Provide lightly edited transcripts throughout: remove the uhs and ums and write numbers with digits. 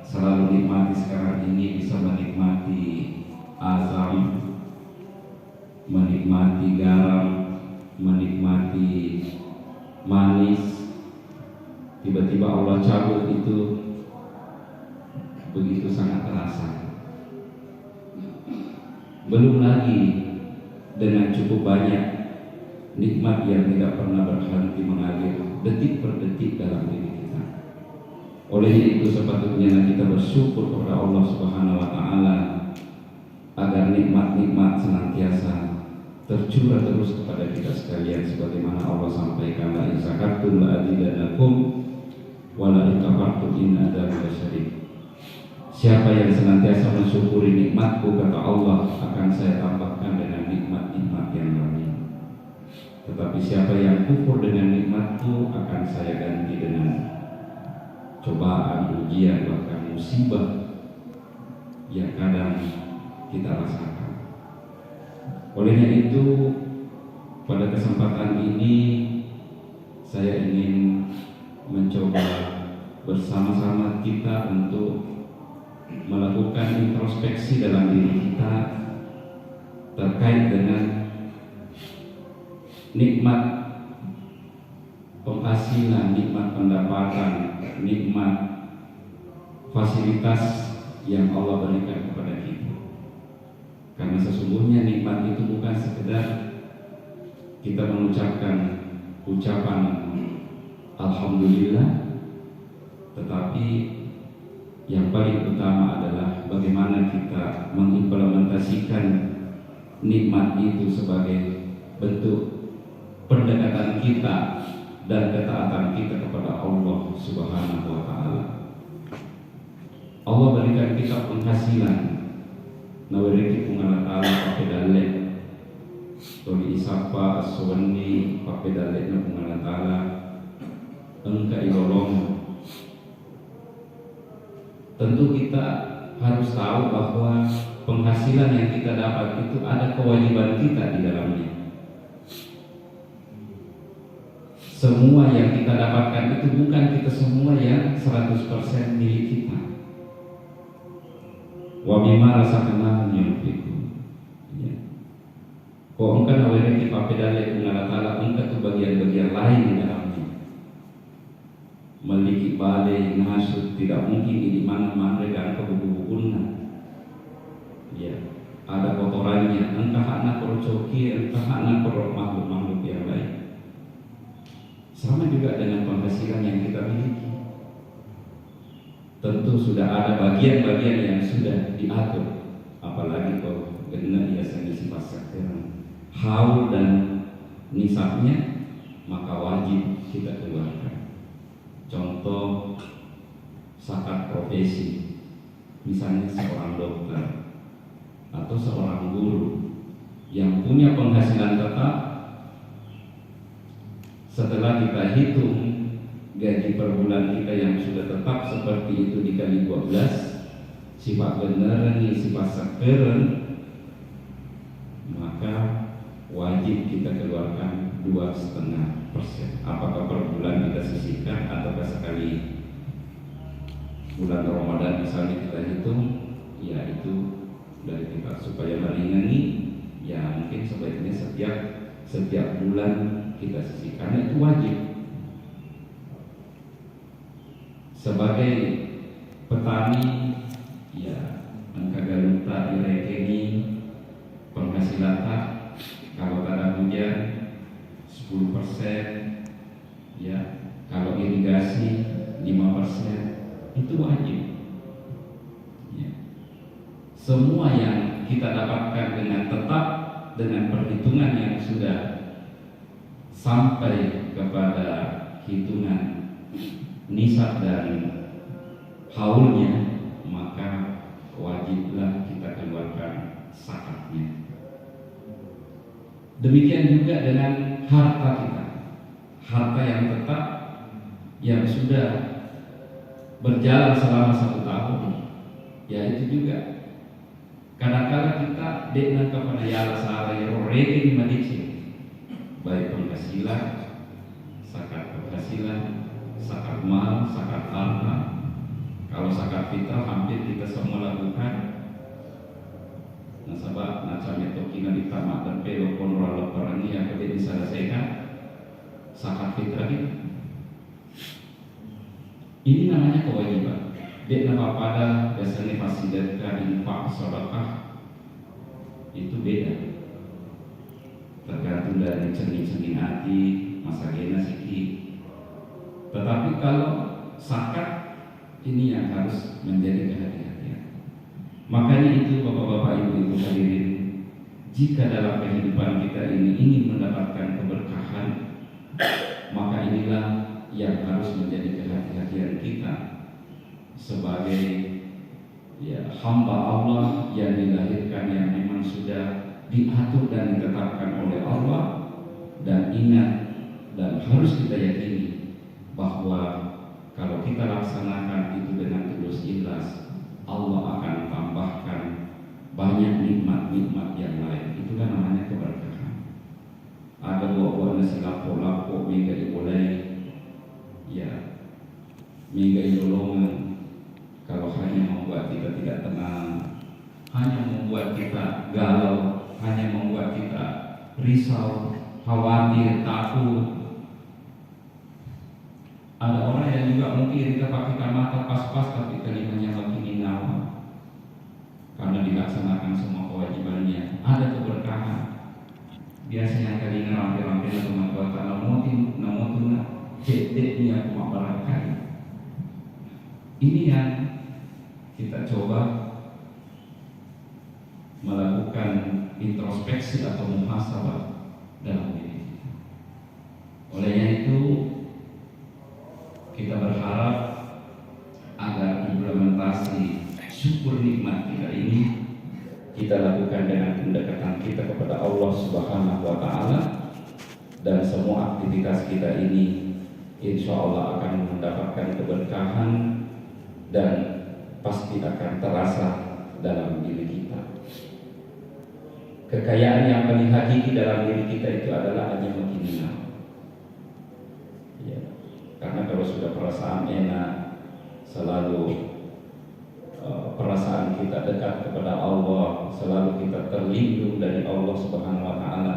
selalu nikmati sekarang ini, bisa menikmati azam, menikmati garam, menikmati manis. Tiba-tiba Allah cabut itu, begitu sangat terasa. Belum lagi dengan cukup banyak nikmat yang tidak pernah berhenti mengalir detik per detik dalam diri kita. Oleh itu sepatutnya kita bersyukur kepada Allah Subhanahu wa taala agar nikmat-nikmat senantiasa tercurah terus kepada kita sekalian, sebagaimana Allah sampaikan, la in syakartum la azidanakum wa la in kafartum inna adzabi lasyadid. Siapa yang senantiasa mensyukuri nikmatku, kata Allah, akan saya tambahkan dengan nikmat-nikmat yang lain. Tetapi siapa yang kufur dengan nikmatku, akan saya ganti dengan cobaan, ujian, bahkan musibah yang kadang kita rasakan. Olehnya itu, pada kesempatan ini saya ingin mencoba bersama-sama kita untuk melakukan introspeksi dalam diri kita terkait dengan nikmat penghasilan, nikmat pendapatan, nikmat fasilitas yang Allah berikan kepada kita. Karena sesungguhnya nikmat itu bukan sekedar kita mengucapkan ucapan alhamdulillah, tetapi yang paling utama adalah bagaimana kita mengimplementasikan nikmat itu sebagai bentuk pendekatan kita dan ketaatan kita kepada Allah Subhanahu wa taala. Allah berikan kita penghasilan, nawiriki pungala taala pakai dalek, toli isapa aswani pakai daleknya pungala taala, engka ilolong. Tentu kita harus tahu bahwa penghasilan yang kita dapat itu ada kewajiban kita di dalamnya. Semua yang kita dapatkan itu bukan kita semua yang 100% milik kita. Wa mimma razaqnahum yunfiqun. Ya. Kok engkau nawere ki papedale ngala taala engkau tu bagian-bagian lain di dalamnya. Memiliki balai ngasut tidak mungkin di mana-mana dan kebubuhunna. Ya, ada kotorannya. Engkau anak percoki, engkau anak per makhluk-makhluk yang lain. Sama juga dengan penghasilan yang kita miliki. Tentu sudah ada bagian-bagian yang sudah diatur. Apalagi kalau benar biasanya sifat sekarang haul dan nisabnya, maka wajib kita keluarkan. Contoh zakat profesi, misalnya seorang dokter atau seorang guru yang punya penghasilan tetap, setelah kita hitung gaji per bulan kita yang sudah tetap seperti itu dikali 12, sifat beneran nih sifat sekeren, maka wajib kita keluarkan 2,5%. Apakah per bulan kita sisihkan ataukah sekali bulan Ramadan misalnya kita hitung, ya itu dari kita supaya meringangi, ya mungkin sebaiknya setiap bulan kita sisihkan, itu wajib. Sebagai petani, ya angka galuta irekeni penghasilan tak, kalau ada hujan 10%, ya kalau irigasi 5%, itu wajib. Ya. Semua yang kita dapatkan dengan tetap, dengan perhitungan yang sudah sampai kepada hitungan nisab dan haulnya, maka wajiblah kita keluarkan zakatnya. Demikian juga dengan harta kita, harta yang tetap yang sudah berjalan selama 1 tahun, ya itu juga kadang-kadang kita dekna kepada yala salah yang reke di madiksi, baik penghasilan, zakat penghasilan, zakat mal, zakat harta. Kalau zakat zakat fitrah hampir kita semua lakukan. Nasabah macam itu kina ditamak dan pelo konrola perangi yang tidak diselesaikan zakat fitrah itu. Ini namanya kewajiban. Dia nama pada biasanya fasilitkan infak sedekah itu beda. Tergantung dari cermin-cermin hati, masa gena sikit. Tetapi kalau zakat ini yang harus menjadi kehati-hatian. Makanya itu bapak-bapak, ibu-ibu hadirin, jika dalam kehidupan kita ini ingin mendapatkan keberkahan, maka inilah yang harus menjadi kehati-hatian kita sebagai hamba Allah yang dilahirkan, yang memang sudah diatur dan ditetapkan oleh Allah. Dan ingat dan harus kita yakini bahwa kalau kita laksanakan itu dengan tulus ikhlas, Allah akan tambahkan banyak nikmat-nikmat yang lain. Itulah namanya keberkahan. Ada buah-buah nasi lapo-lapo mingga dimulai, mingga idolongan. Kalau hanya membuat kita tidak tenang, hanya membuat kita galau, hanya membuat kita risau, khawatir, takut. Ada orang yang juga mungkin kita pakai kacamata pas-pas tapi kalimahnya makin nyawa karena dilaksanakan semua kewajibannya. Ada keberkahan. Biasanya kali ramai-ramai sama Tuhan namun cedeknya cuma barangkali. Ini yang kita coba melakukan introspeksi atau muhasabah dalam diri kita. Olehnya itu kita berharap agar implementasi syukur nikmat kita ini kita lakukan dengan pendekatan kita kepada Allah Subhanahu wa Ta'ala, dan semua aktivitas kita ini insya Allah akan mendapatkan keberkahan dan pasti akan terasa dalam diri kita. Kekayaan yang paling hakiki dalam diri kita itu adalah hanya makinina. Karena kalau sudah perasaan enak, selalu perasaan kita dekat kepada Allah, selalu kita terlindung dari Allah Subhanahu wa Ta'ala,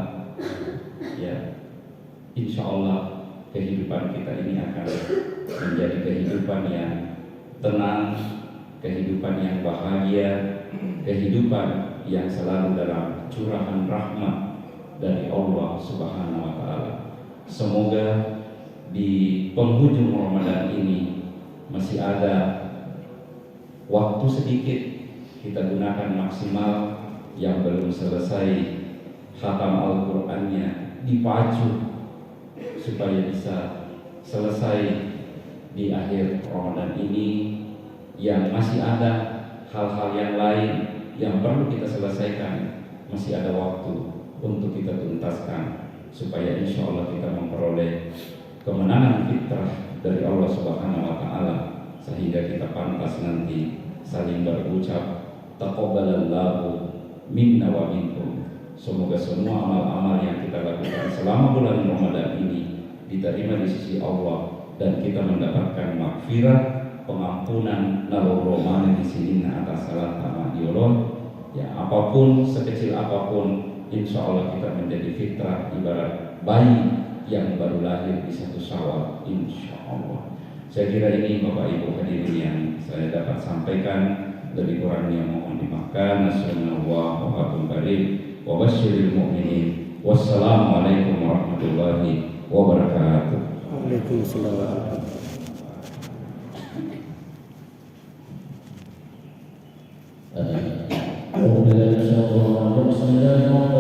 insya Allah kehidupan kita ini akan menjadi kehidupan yang tenang, kehidupan yang bahagia, kehidupan yang selalu dalam curahan rahmat dari Allah Subhanahu wa Ta'ala. Semoga di penghujung Ramadan ini masih ada waktu sedikit kita gunakan maksimal. Yang belum selesai khatam Al-Qur'annya dipacu supaya bisa selesai di akhir Ramadan ini. Yang masih ada hal-hal yang lain yang perlu kita selesaikan, masih ada waktu untuk kita tuntaskan supaya insya Allah kita memperoleh kemenangan fitrah dari Allah Subhanahu wa Ta'ala, sehingga kita pantas nanti saling berucap taqabbalallahu minna wa minkum. Semoga semua amal-amal yang kita lakukan selama bulan Ramadan ini diterima di sisi Allah dan kita mendapatkan maghfirah, pengampunan nalur romana di sini atas salah sama diolong. Apapun sekecil apapun, insya Allah kita menjadi fitrah ibarat bayi yang baru lahir di 1 Syawal, insya Allah. Saya kira ini Bapak Ibu hadirin yang saya dapat sampaikan. Lebih kurangnya mohon dimaafkan. Assalamualaikum warahmatullahi wabarakatuh. Wassalamualaikum warahmatullahi wabarakatuh. Waalaikumsalam warahmatullahi wabarakatuh.